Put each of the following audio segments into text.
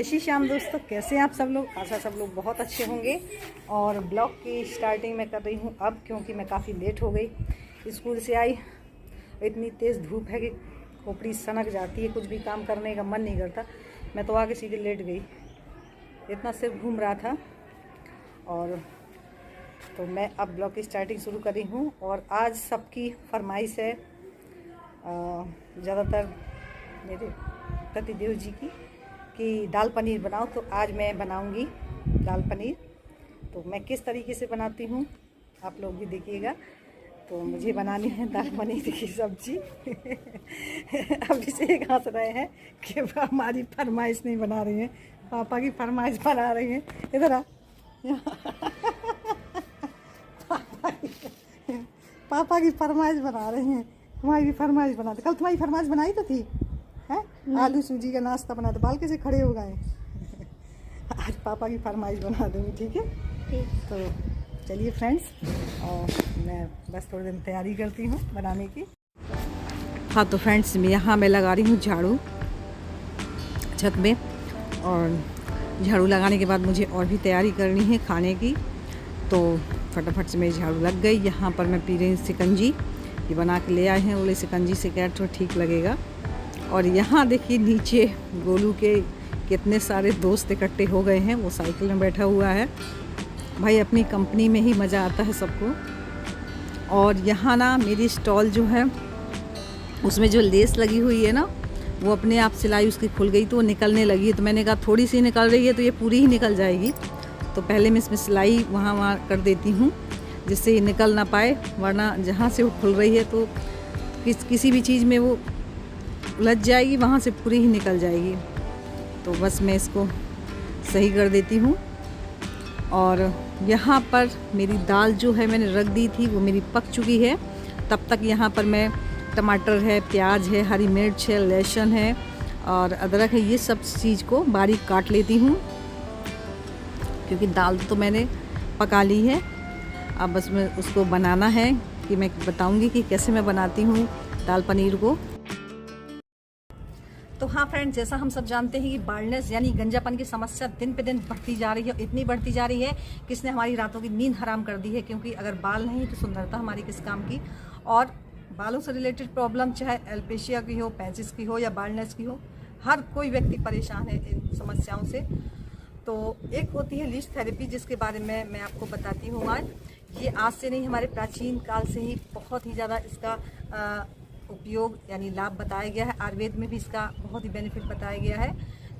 जय श्री श्याम दोस्तों, कैसे हैं आप सब लोग। आशा सब लोग बहुत अच्छे होंगे। और ब्लॉग की स्टार्टिंग मैं कर रही हूँ अब, क्योंकि मैं काफ़ी लेट हो गई। स्कूल से आई, इतनी तेज़ धूप है कि खोपड़ी सनक जाती है, कुछ भी काम करने का मन नहीं करता। मैं तो आके सीधे लेट गई, इतना सिर घूम रहा था। और तो मैं अब ब्लॉग की स्टार्टिंग शुरू कर रही हूँ। और आज सबकी फरमाइश है, ज़्यादातर मेरे पतिदेव जी की, कि दाल पनीर बनाओ। तो आज मैं बनाऊंगी दाल पनीर। तो मैं किस तरीके से बनाती हूँ आप लोग भी देखिएगा। तो मुझे बनानी है दाल पनीर की सब्जी। अभी से एक हंस रहे हैं कि हमारी फरमाइश नहीं बना रही हैं, पापा की फरमाइश बना रही हैं। इधर आ, पापा की फरमाइश बना रही हैं। तुम्हारी भी फरमाइश बना दे। कल तुम्हारी फरमाइश बनाई तो थी, है आलू सूजी का नाश्ता बना दो। बाल कैसे खड़े हो गए। आज पापा की फरमाइश बना दूँगी, ठीक है। तो चलिए फ्रेंड्स, और मैं बस थोड़ी देर तैयारी करती हूँ बनाने की। हाँ तो फ्रेंड्स, यहाँ मैं लगा रही हूँ झाड़ू छत में। और झाड़ू लगाने के बाद मुझे और भी तैयारी करनी है खाने की। तो फटाफट से मेरी झाड़ू लग गई। यहाँ पर मैं पी रही हूँ शिकंजी, ये बना के ले आए हैं। बोले शिकंजी से क्या तो ठीक लगेगा। और यहाँ देखिए नीचे गोलू के कितने सारे दोस्त इकट्ठे हो गए हैं। वो साइकिल में बैठा हुआ है। भाई अपनी कंपनी में ही मज़ा आता है सबको। और यहाँ ना मेरी स्टॉल जो है उसमें जो लेस लगी हुई है ना, वो अपने आप सिलाई उसकी खुल गई, तो वो निकलने लगी है। तो मैंने कहा थोड़ी सी निकल रही है तो ये पूरी ही निकल जाएगी। तो पहले मैं इसमें सिलाई वहाँ कर देती हूँ, जिससे ये निकल ना पाए। वरना जहाँ से वो खुल रही है तो किसी भी चीज़ में वो उलझ जाएगी, वहाँ से पूरी ही निकल जाएगी। तो बस मैं इसको सही कर देती हूँ। और यहाँ पर मेरी दाल जो है मैंने रख दी थी, वो मेरी पक चुकी है। तब तक यहाँ पर मैं टमाटर है, प्याज है, हरी मिर्च है, लहसुन है और अदरक है, ये सब चीज़ को बारीक काट लेती हूँ। क्योंकि दाल तो मैंने पका ली है, अब बस मैं उसको बनाना है। कि मैं बताऊँगी कि कैसे मैं बनाती हूँ दाल पनीर को। तो हाँ फ्रेंड्स, जैसा हम सब जानते हैं कि बाल्डनेस यानी गंजापन की समस्या दिन पे दिन बढ़ती जा रही है। इतनी बढ़ती जा रही है कि इसने हमारी रातों की नींद हराम कर दी है। क्योंकि अगर बाल नहीं तो सुंदरता हमारी किस काम की। और बालों से रिलेटेड प्रॉब्लम, चाहे एलोपेशिया की हो, पैचिस की हो या बाल्डनेस की हो, हर कोई व्यक्ति परेशान है इन समस्याओं से। तो एक होती है लीच थेरेपी, जिसके बारे में मैं आपको बताती हूँ आज। ये आज से नहीं, हमारे प्राचीन काल से ही बहुत ही ज़्यादा इसका उपयोग यानी लाभ बताया गया है। आयुर्वेद में भी इसका बहुत ही बेनिफिट बताया गया है।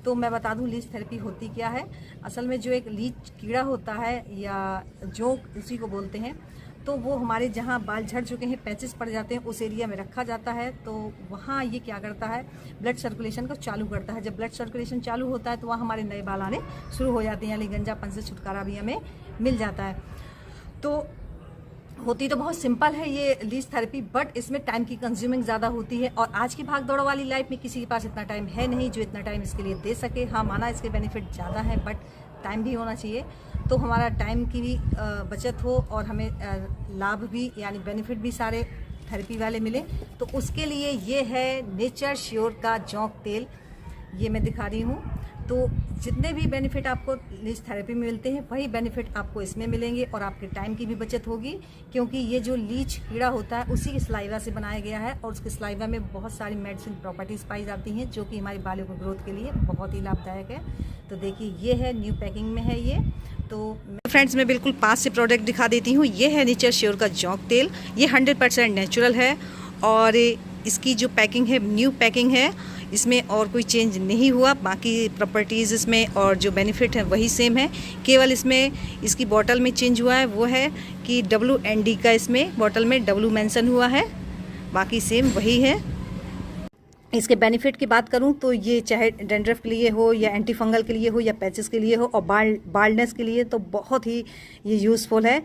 तो मैं बता दूं लीच थेरेपी होती क्या है। असल में जो एक लीच कीड़ा होता है या जोंक उसी को बोलते हैं, तो वो हमारे जहाँ बाल झड़ चुके हैं, पैचेस पड़ जाते हैं, उस एरिया में रखा जाता है। तो वहाँ ये क्या करता है, ब्लड सर्कुलेशन को चालू करता है। जब ब्लड सर्कुलेशन चालू होता है तो वहाँ हमारे नए बाल आने शुरू हो जाते हैं, यानी गंजापन से छुटकारा भी हमें मिल जाता है। तो होती तो बहुत सिंपल है ये लीच थेरेपी, बट इसमें टाइम की कंज्यूमिंग ज़्यादा होती है। और आज की भाग दौड़ वाली लाइफ में किसी के पास इतना टाइम है नहीं जो इतना टाइम इसके लिए दे सके। हाँ माना इसके बेनिफिट ज़्यादा है, बट टाइम भी होना चाहिए। तो हमारा टाइम की भी बचत हो और हमें लाभ भी यानी बेनिफिट भी सारे थेरेपी वाले मिले। तो उसके लिए ये है नेचर श्योर का जोंक तेल, ये मैं दिखा रही हूँ। तो जितने भी बेनिफिट आपको लीच थेरेपी में मिलते हैं, वही बेनिफिट आपको इसमें मिलेंगे। और आपके टाइम की भी बचत होगी, क्योंकि ये जो लीच कीड़ा होता है उसी के सलाइवा से बनाया गया है। और उसके सलाइवा में बहुत सारी मेडिसिन प्रॉपर्टीज़ पाई जाती हैं, जो कि हमारे बालों को ग्रोथ के लिए बहुत ही लाभदायक है। तो देखिए ये है, न्यू पैकिंग में है ये। तो फ्रेंड्स मैं बिल्कुल पास से प्रोडक्ट दिखा देती हूँ। ये है नेचर श्योर का जोंक तेल। ये 100% नेचुरल है। और इसकी जो पैकिंग है न्यू पैकिंग है, इसमें और कोई चेंज नहीं हुआ। बाकी प्रॉपर्टीज़ इसमें और जो बेनिफिट है वही सेम है। केवल इसमें इसकी बॉटल में चेंज हुआ है, वो है कि WND का इसमें बॉटल में W मेंशन हुआ है, बाकी सेम वही है। इसके बेनिफिट की बात करूं तो ये चाहे डैंड्रफ के लिए हो या एंटी फंगल के लिए हो या पैचेस के लिए हो और बाल्डनेस के लिए, तो बहुत ही ये यूज़फुल है।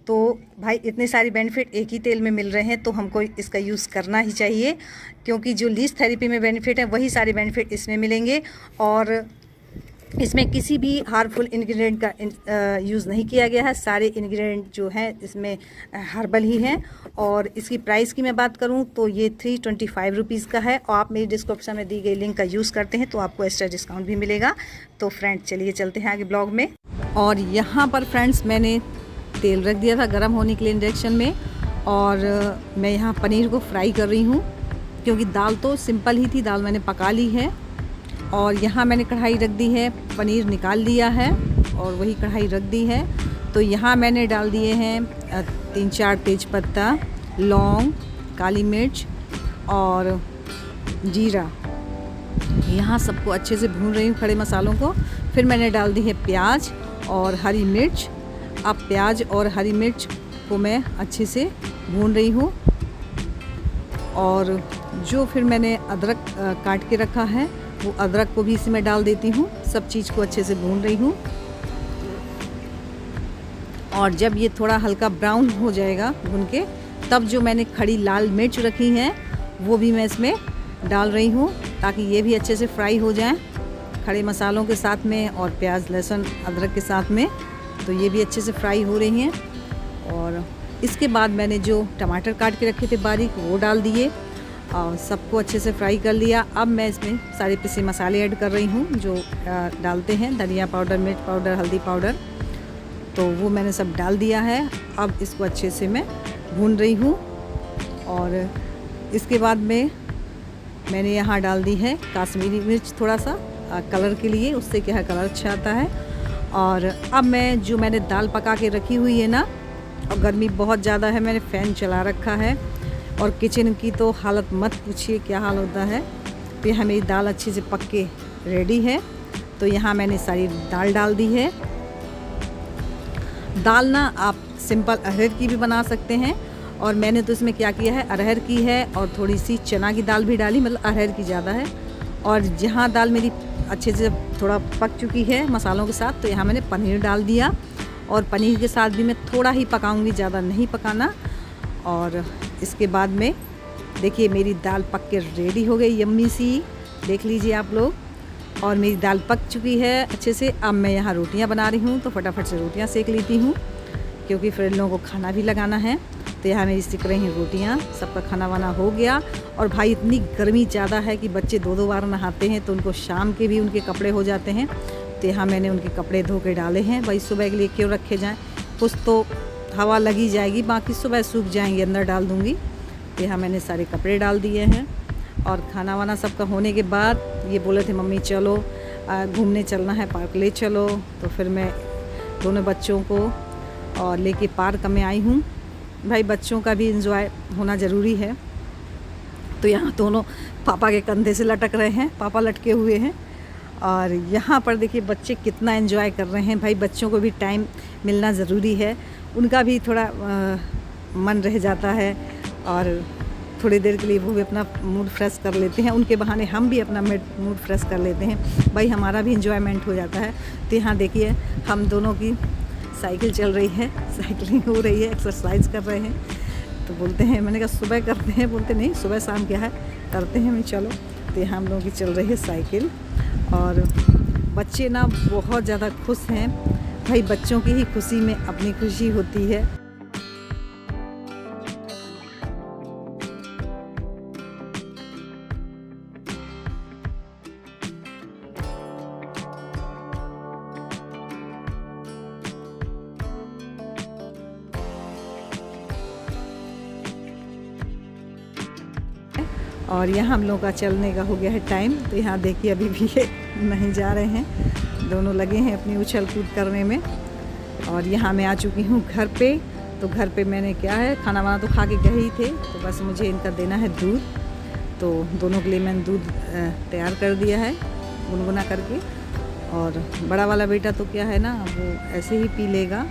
तो भाई इतने सारे बेनिफिट एक ही तेल में मिल रहे हैं, तो हमको इसका यूज़ करना ही चाहिए। क्योंकि जो लीच थेरेपी में बेनिफिट है वही सारे बेनिफिट इसमें मिलेंगे। और इसमें किसी भी हार्मफुल इंग्रेडिएंट का यूज़ नहीं किया गया है। सारे इंग्रेडिएंट जो हैं इसमें हर्बल ही हैं। और इसकी प्राइस की मैं बात करूं तो ये 325 रुपीज़ का है। और आप मेरी डिस्क्रिप्शन में दी गई लिंक का यूज़ करते हैं तो आपको एक्स्ट्रा डिस्काउंट भी मिलेगा। तो फ्रेंड्स चलिए चलते हैं आगे ब्लॉग में। और यहाँ पर फ्रेंड्स मैंने तेल रख दिया था गर्म होने के लिए इंडक्शन में, और मैं यहाँ पनीर को फ्राई कर रही हूँ क्योंकि दाल तो सिंपल ही थी, दाल मैंने पका ली है। और यहाँ मैंने कढ़ाई रख दी है, पनीर निकाल लिया है और वही कढ़ाई रख दी है। तो यहाँ मैंने डाल दिए हैं 3-4 तेज़पत्ता, लौंग, काली मिर्च और जीरा। यहाँ सबको अच्छे से भून रही हूँ खड़े मसालों को। फिर मैंने डाल दी है प्याज और हरी मिर्च। अब प्याज और हरी मिर्च को मैं अच्छे से भून रही हूँ। और जो फिर मैंने अदरक काट के रखा है वो अदरक को भी इसी में डाल देती हूँ। सब चीज़ को अच्छे से भून रही हूँ। और जब ये थोड़ा हल्का ब्राउन हो जाएगा भून के, तब जो मैंने खड़ी लाल मिर्च रखी हैं वो भी मैं इसमें डाल रही हूँ ताकि ये भी अच्छे से फ्राई हो जाए खड़े मसालों के साथ में और प्याज लहसुन अदरक के साथ में। तो ये भी अच्छे से फ्राई हो रही हैं। और इसके बाद मैंने जो टमाटर काट के रखे थे बारीक वो डाल दिए और सबको अच्छे से फ्राई कर लिया। अब मैं इसमें सारे पिसे मसाले ऐड कर रही हूँ जो डालते हैं, धनिया पाउडर, मिर्च पाउडर, हल्दी पाउडर। तो वो मैंने सब डाल दिया है। अब इसको अच्छे से मैं भून रही हूँ। और इसके बाद में मैंने यहाँ डाल दी है काश्मीरी मिर्च थोड़ा सा कलर के लिए, उससे क्या है कलर अच्छा आता है। और अब मैं जो मैंने दाल पका के रखी हुई है ना, और गर्मी बहुत ज़्यादा है, मैंने फ़ैन चला रखा है और किचन की तो हालत मत पूछिए क्या हाल होता है। तो यहाँ मेरी दाल अच्छे से पक के रेडी है। तो यहाँ मैंने सारी दाल डाल दी है। दाल ना आप सिंपल अरहर की भी बना सकते हैं, और मैंने तो इसमें क्या किया है अरहर की है और थोड़ी सी चना की दाल भी डाली, मतलब अरहर की ज़्यादा है। और जहाँ दाल मेरी अच्छे से थोड़ा पक चुकी है मसालों के साथ, तो यहाँ मैंने पनीर डाल दिया। और पनीर के साथ भी मैं थोड़ा ही पकाऊंगी, ज़्यादा नहीं पकाना। और इसके बाद में देखिए मेरी दाल पक के रेडी हो गई, यम्मी सी, देख लीजिए आप लोग। और मेरी दाल पक चुकी है अच्छे से। अब मैं यहाँ रोटियाँ बना रही हूँ, तो फटाफट से रोटियाँ सेक लेती हूँ क्योंकि फिर लोगों को खाना भी लगाना है। तो यहाँ मेरी सिक रही रोटियाँ, सबका खाना वाना हो गया। और भाई इतनी गर्मी ज़्यादा है कि बच्चे 2-2 बार नहाते हैं, तो उनको शाम के भी उनके कपड़े हो जाते हैं। तो यहाँ मैंने उनके कपड़े धो के डाले हैं। भाई सुबह के लिए क्यों रखे जाएँ, कुछ तो हवा लगी जाएगी, बाकी सुबह सूख जाएंगे, अंदर डाल दूँगी। तो यहाँ मैंने सारे कपड़े डाल दिए हैं। और खाना वाना सबका होने के बाद ये बोले थे मम्मी चलो घूमने चलना है, पार्क ले चलो। तो फिर मैं दोनों बच्चों को और लेके पार्क में आई हूँ। भाई बच्चों का भी एंजॉय होना ज़रूरी है। तो यहाँ दोनों पापा के कंधे से लटक रहे हैं, पापा लटके हुए हैं। और यहाँ पर देखिए बच्चे कितना एंजॉय कर रहे हैं। भाई बच्चों को भी टाइम मिलना ज़रूरी है, उनका भी थोड़ा मन रह जाता है और थोड़ी देर के लिए वो भी अपना मूड फ्रेश कर लेते हैं। उनके बहाने हम भी अपना मूड फ्रेश कर लेते हैं, भाई हमारा भी इंजॉयमेंट हो जाता है। तो यहाँ देखिए हम दोनों की साइकिल चल रही है, साइकिलिंग हो रही है, एक्सरसाइज कर रहे हैं। तो बोलते हैं, मैंने कहा सुबह करते हैं, बोलते नहीं सुबह शाम क्या है करते हैं। मैं चलो। तो यहाँ हम लोगों की चल रही है साइकिल। और बच्चे ना बहुत ज़्यादा खुश हैं। भाई बच्चों की ही खुशी में अपनी खुशी होती है। और यहाँ हम लोगों का चलने का हो गया है टाइम। तो यहाँ देखिए अभी भी ये नहीं जा रहे हैं, दोनों लगे हैं अपनी उछल कूद करने में। और यहाँ मैं आ चुकी हूँ घर पे। तो घर पे मैंने क्या है खाना वाना तो खा के गए ही थे, तो बस मुझे इनका देना है दूध। तो दोनों के लिए मैंने दूध तैयार कर दिया है गुनगुना करके। और बड़ा वाला बेटा तो क्या है ना वो ऐसे ही पी लेगा।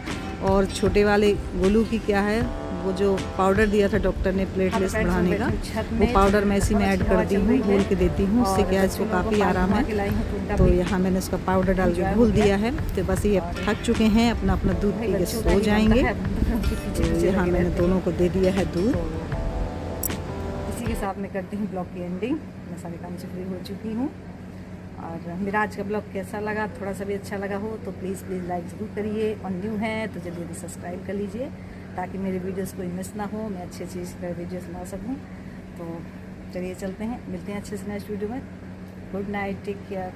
और छोटे वाले गोलू की क्या है वो जो पाउडर दिया था डॉक्टर ने प्लेटलेट्स बढ़ाने का, वो पाउडर मैं इसी में ऐड करती हूँ, घोल के देती हूँ। उससे क्या है इसको काफ़ी आराम है। तो यहाँ मैंने उसका पाउडर डाल के घोल दिया है। तो बस ये थक चुके हैं, अपना अपना दूध पी के सो जाएंगे। तो यहाँ मैंने दोनों को दे दिया है दूध। इसी के साथ मैं करती हूँ ब्लॉग की एंडिंग। मैं सारे काम से फ्री हो चुकी हूँ। और मेरा आज का ब्लॉग कैसा लगा, थोड़ा सा भी अच्छा लगा हो तो प्लीज़ लाइक ज़रूर करिए, और न्यू है तो जल्दी जल्दी सब्सक्राइब कर लीजिए ताकि मेरे वीडियोस कोई मिस ना हो, मैं अच्छी अच्छी वीडियोस बना सकूँ। तो चलिए चलते हैं, मिलते हैं अच्छे से नेक्स्ट वीडियो में। Good night, take care.